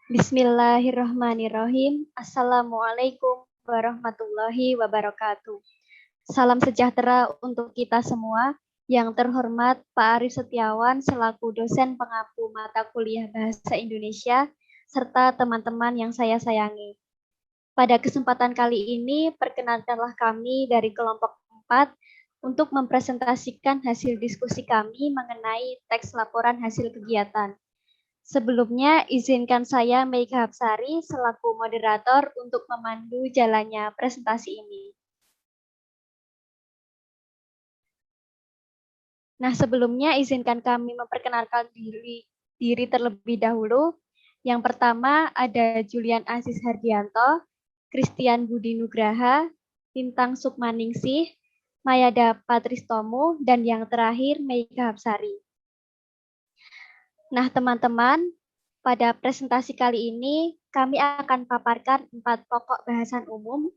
Bismillahirrahmanirrahim. Assalamualaikum warahmatullahi wabarakatuh. Salam sejahtera untuk kita semua. Yang terhormat Pak Arif Setiawan selaku dosen pengampu mata kuliah Bahasa Indonesia serta teman-teman yang saya sayangi. Pada kesempatan kali ini, perkenalkanlah kami dari kelompok 4 untuk mempresentasikan hasil diskusi kami mengenai teks laporan hasil kegiatan. Sebelumnya, izinkan saya Meika Hapsari selaku moderator untuk memandu jalannya presentasi ini. Nah, sebelumnya izinkan kami memperkenalkan diri terlebih dahulu. Yang pertama ada Julian Aziz Hardianto, Christian Budi Nugraha, Tintang Sukmaningsih, Mayada Patristomo, dan yang terakhir Meika Hapsari. Nah, teman-teman, pada presentasi kali ini kami akan paparkan 4 pokok bahasan umum,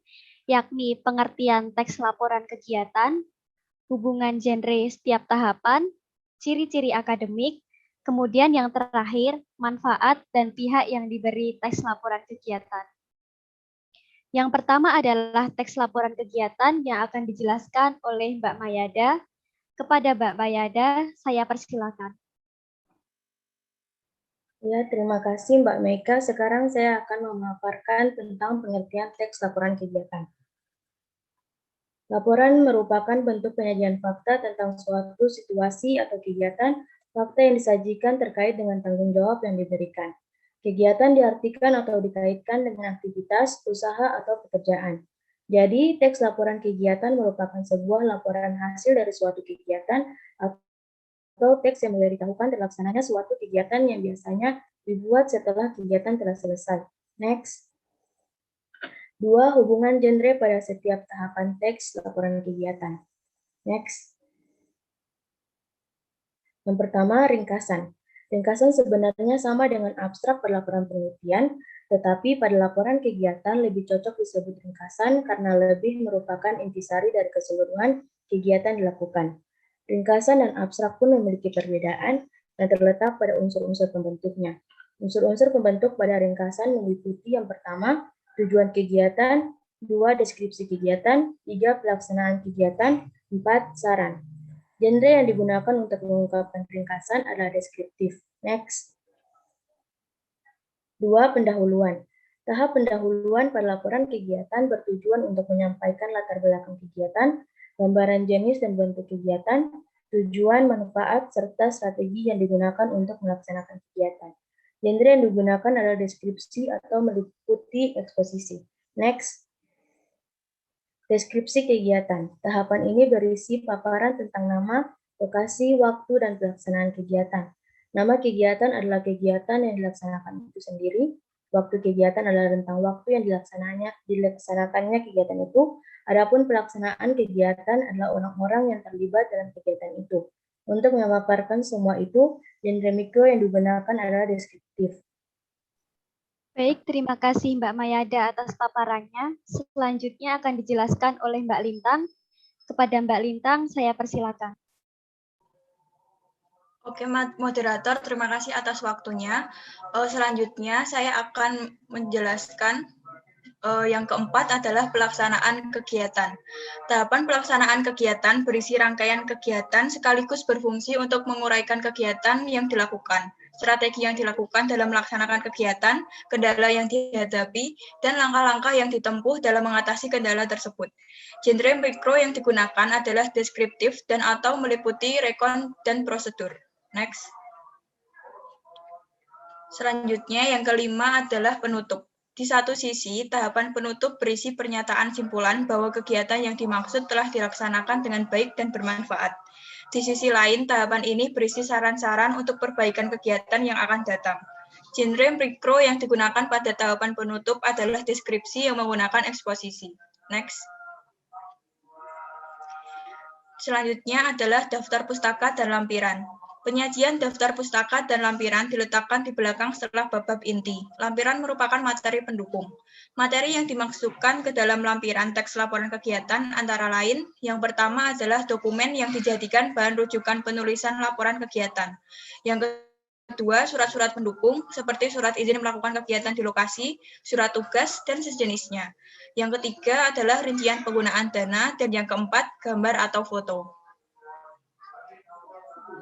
yakni pengertian teks laporan kegiatan, hubungan genre setiap tahapan, ciri-ciri akademik, kemudian yang terakhir, manfaat dan pihak yang diberi teks laporan kegiatan. Yang pertama adalah teks laporan kegiatan yang akan dijelaskan oleh Mbak Mayada. Kepada Mbak Mayada, saya persilakan. Ya, terima kasih Mbak Meika. Sekarang saya akan memaparkan tentang pengertian teks laporan kegiatan. Laporan merupakan bentuk penyajian fakta tentang suatu situasi atau kegiatan, fakta yang disajikan terkait dengan tanggung jawab yang diberikan. Kegiatan diartikan atau dikaitkan dengan aktivitas, usaha, atau pekerjaan. Jadi, teks laporan kegiatan merupakan sebuah laporan hasil dari suatu kegiatan atau teks yang memberitahukan terlaksananya suatu kegiatan yang biasanya dibuat setelah kegiatan telah selesai. Next. 2. Hubungan genre pada setiap tahapan teks laporan kegiatan. Next. Yang pertama, ringkasan. Ringkasan sebenarnya sama dengan abstrak pada laporan penelitian, tetapi pada laporan kegiatan lebih cocok disebut ringkasan karena lebih merupakan intisari dari keseluruhan kegiatan dilakukan. Ringkasan dan abstrak pun memiliki perbedaan dan terletak pada unsur-unsur pembentuknya. Unsur-unsur pembentuk pada ringkasan meliputi yang pertama, tujuan kegiatan, 2. Deskripsi kegiatan, 3. Pelaksanaan kegiatan, 4. Saran. Genre yang digunakan untuk mengungkapkan ringkasan adalah deskriptif. Next. 2. Pendahuluan. Tahap pendahuluan pada laporan kegiatan bertujuan untuk menyampaikan latar belakang kegiatan, gambaran jenis dan bentuk kegiatan, tujuan, manfaat, serta strategi yang digunakan untuk melaksanakan kegiatan. Genre yang digunakan adalah deskripsi atau meliputi eksposisi. Next. Deskripsi kegiatan. Tahapan ini berisi paparan tentang nama, lokasi, waktu, dan pelaksanaan kegiatan. Nama kegiatan adalah kegiatan yang dilaksanakan itu sendiri. Waktu kegiatan adalah rentang waktu yang dilaksanakannya kegiatan itu. Adapun pelaksanaan kegiatan adalah orang-orang yang terlibat dalam kegiatan itu. Untuk memaparkan semua itu, genre mikro yang digunakan adalah deskriptif. Baik, terima kasih Mbak Mayada atas paparannya. Selanjutnya akan dijelaskan oleh Mbak Lintang. Kepada Mbak Lintang, saya persilakan. Oke, moderator, terima kasih atas waktunya. Selanjutnya, saya akan menjelaskan yang keempat adalah pelaksanaan kegiatan. Tahapan pelaksanaan kegiatan berisi rangkaian kegiatan sekaligus berfungsi untuk menguraikan kegiatan yang dilakukan, strategi yang dilakukan dalam melaksanakan kegiatan, kendala yang dihadapi, dan langkah-langkah yang ditempuh dalam mengatasi kendala tersebut. Genre mikro yang digunakan adalah deskriptif dan atau meliputi rekon dan prosedur. Next. Selanjutnya, yang kelima adalah penutup. Di satu sisi, tahapan penutup berisi pernyataan simpulan bahwa kegiatan yang dimaksud telah dilaksanakan dengan baik dan bermanfaat. Di sisi lain, tahapan ini berisi saran-saran untuk perbaikan kegiatan yang akan datang. Genre mikro yang digunakan pada tahapan penutup adalah deskripsi yang menggunakan eksposisi. Next. Selanjutnya adalah daftar pustaka dan lampiran. Penyajian daftar pustaka dan lampiran diletakkan di belakang setelah bab-bab inti. Lampiran merupakan materi pendukung. Materi yang dimasukkan ke dalam lampiran teks laporan kegiatan antara lain, yang pertama adalah dokumen yang dijadikan bahan rujukan penulisan laporan kegiatan. Yang kedua, surat-surat pendukung seperti surat izin melakukan kegiatan di lokasi, surat tugas, dan sejenisnya. Yang ketiga adalah rincian penggunaan dana, dan yang keempat, gambar atau foto.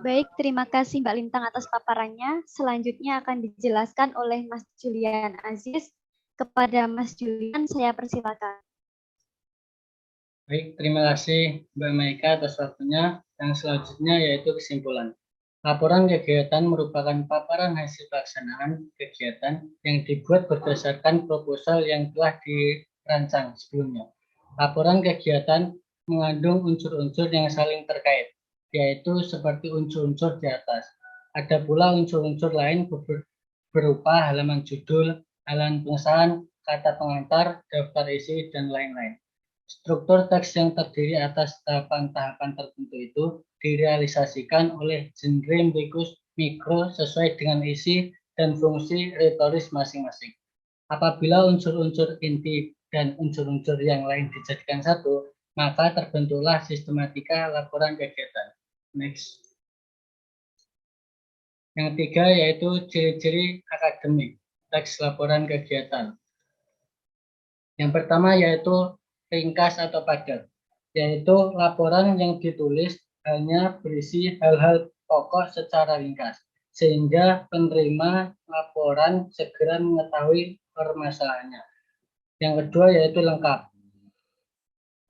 Baik, terima kasih Mbak Lintang atas paparannya. Selanjutnya akan dijelaskan oleh Mas Julian Aziz. Kepada Mas Julian, saya persilakan. Baik, terima kasih Mbak Maika atas waktunya. Yang selanjutnya yaitu kesimpulan. Laporan kegiatan merupakan paparan hasil pelaksanaan kegiatan yang dibuat berdasarkan proposal yang telah dirancang sebelumnya. Laporan kegiatan mengandung unsur-unsur yang saling terkait, yaitu seperti unsur-unsur di atas. Ada pula unsur-unsur lain berupa halaman judul, halaman pengesahan, kata pengantar, daftar isi, dan lain-lain. Struktur teks yang terdiri atas tahapan-tahapan tertentu itu direalisasikan oleh genre mikro sesuai dengan isi dan fungsi retoris masing-masing. Apabila unsur-unsur inti dan unsur-unsur yang lain dijadikan satu, maka terbentuklah sistematika laporan kegiatan. Next. Yang ketiga yaitu ciri-ciri akademik teks laporan kegiatan. Yang pertama yaitu ringkas atau padat, yaitu laporan yang ditulis hanya berisi hal-hal pokok secara ringkas, sehingga penerima laporan segera mengetahui permasalahannya. Yang kedua yaitu lengkap.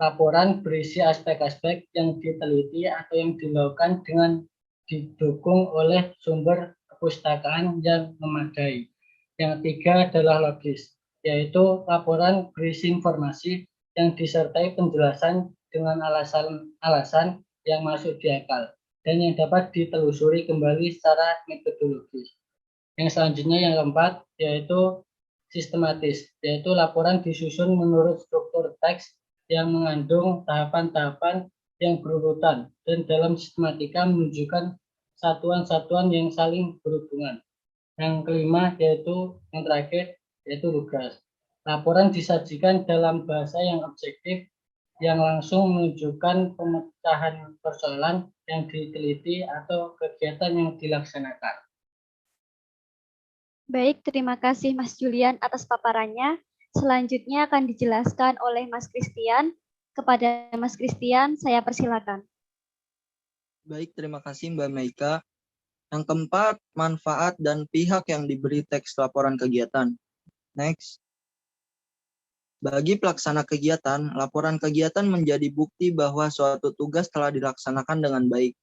Laporan berisi aspek-aspek yang diteliti atau yang dilakukan dengan didukung oleh sumber perpustakaan yang memadai. Yang ketiga adalah logis, yaitu laporan berisi informasi yang disertai penjelasan dengan alasan-alasan yang masuk di akal dan yang dapat ditelusuri kembali secara metodologis. Yang selanjutnya yang keempat yaitu sistematis, yaitu laporan disusun menurut struktur teks yang mengandung tahapan-tahapan yang berurutan dan dalam sistematika menunjukkan satuan-satuan yang saling berhubungan. Yang kelima yaitu yang terakhir yaitu lugas. Laporan disajikan dalam bahasa yang objektif yang langsung menunjukkan pemecahan persoalan yang diteliti atau kegiatan yang dilaksanakan. Baik, terima kasih Mas Julian atas paparannya. Selanjutnya akan dijelaskan oleh Mas Christian. Kepada Mas Christian, saya persilakan. Baik, terima kasih Mbak Maika. Yang keempat, manfaat dan pihak yang diberi teks laporan kegiatan. Next. Bagi pelaksana kegiatan, laporan kegiatan menjadi bukti bahwa suatu tugas telah dilaksanakan dengan baik.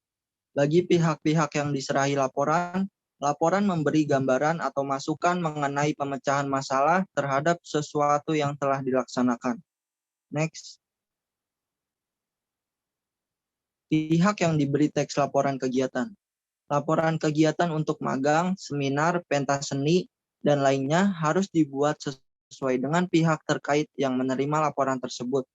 Bagi pihak-pihak yang diserahi laporan, laporan memberi gambaran atau masukan mengenai pemecahan masalah terhadap sesuatu yang telah dilaksanakan. Next. Pihak yang diberi teks laporan kegiatan. Laporan kegiatan untuk magang, seminar, pentas seni, dan lainnya harus dibuat sesuai dengan pihak terkait yang menerima laporan tersebut.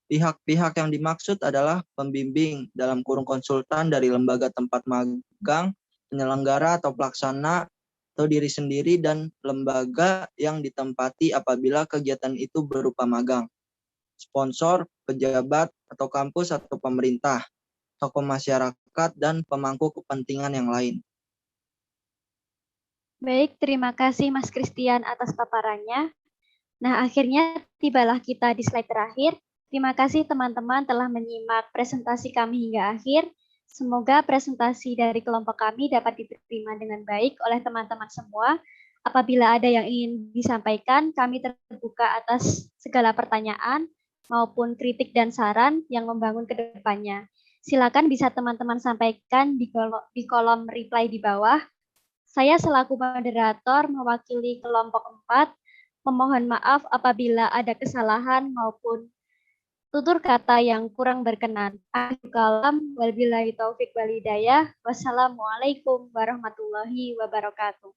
Pihak-pihak yang dimaksud adalah pembimbing dalam kurung konsultan dari lembaga tempat magang, penyelenggara atau pelaksana, atau diri sendiri dan lembaga yang ditempati apabila kegiatan itu berupa magang. Sponsor, pejabat, atau kampus atau pemerintah, tokoh masyarakat, dan pemangku kepentingan yang lain. Baik, terima kasih Mas Christian atas paparannya. Nah, akhirnya tibalah kita di slide terakhir. Terima kasih teman-teman telah menyimak presentasi kami hingga akhir. Semoga presentasi dari kelompok kami dapat diterima dengan baik oleh teman-teman semua. Apabila ada yang ingin disampaikan, kami terbuka atas segala pertanyaan maupun kritik dan saran yang membangun ke depannya. Silakan bisa teman-teman sampaikan di kolom reply di bawah. Saya selaku moderator mewakili kelompok 4, memohon maaf apabila ada kesalahan maupun tutur kata yang kurang berkenan. Akhir kalam, wabillahi taufik wal hidayah. Wassalamualaikum warahmatullahi wabarakatuh.